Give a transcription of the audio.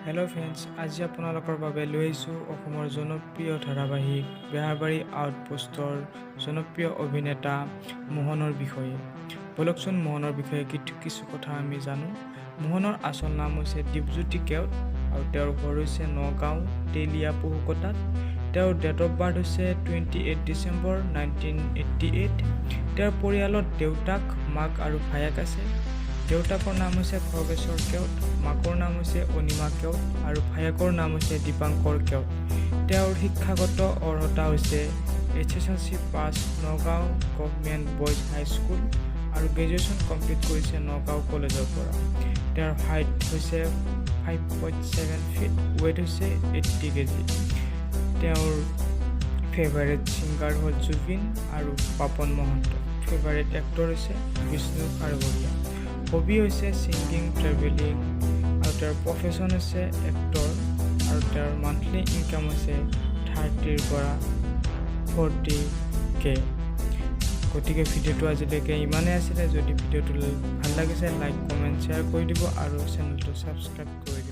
Hello' friends, আজি আপোনালোকৰ বাবে লৈ আহিছোঁ অসমৰ জনপ্ৰিয় ধাৰাবাহিক বেহাৰবাৰী আউটপোষ্টৰ জনপ্ৰিয় অভিনেতা মোহনৰ বিষয়ে। বলকচোন মোহনৰ বিষয়ে কিছু কথা আমি জানো। মোহনৰ আচল নাম হৈছে deepjyoti কেউট আৰু তেওঁৰ ঘৰ হৈছে নগাঁও তেলীয়া পহুকটাত। তেওঁৰ ডেট অফ বাৰ্থ হৈছে 28 ডিচেম্বৰ 1988। তেওঁৰ পৰিয়ালত দেউতাক, মাক আৰু ভায়েক আছে। দেউতাকৰ নাম হৈছে খগেশ্বৰ কেউট, মাকৰ নাম হৈছে অনিমা কেউট আৰু ভায়েকৰ নাম হৈছে দীপাংকৰ কেউট। তেওঁৰ শিক্ষাগত অৰ্হতা হৈছে HSLC পাছ নগাঁও গভৰ্ণমেণ্ট বইজ হাই স্কুল আৰু গ্ৰেজুৱেশ্যন কমপ্লিট কৰিছে নগাঁও কলেজৰ পৰা। তেওঁৰ হাইট হৈছে 5.7 ফিট, ৱেইট হৈছে 80 কেজি। তেওঁৰ ফেভাৰেট ছিংগাৰ হ'ল জুবিন আৰু পাপন মহন্ত। ফেভাৰেট এক্টৰ হৈছে বিষ্ণু খাৰবৰীয়া। হবি হৈছে ছিংগিং, ট্ৰেভেলিং আৰু তেওঁৰ প্ৰফেশ্যন হৈছে এক্টৰ আৰু তেওঁৰ মান্থলি ইনকাম হৈছে 30 পৰা 40K। গতিকে ভিডিঅ'টো আজিলৈকে ইমানেই আছিলে। যদি ভিডিঅ'টো ভাল লাগিছে লাইক, কমেণ্ট, শ্বেয়াৰ কৰি দিব আৰু চেনেলটো ছাবস্ক্ৰাইব কৰি দিব।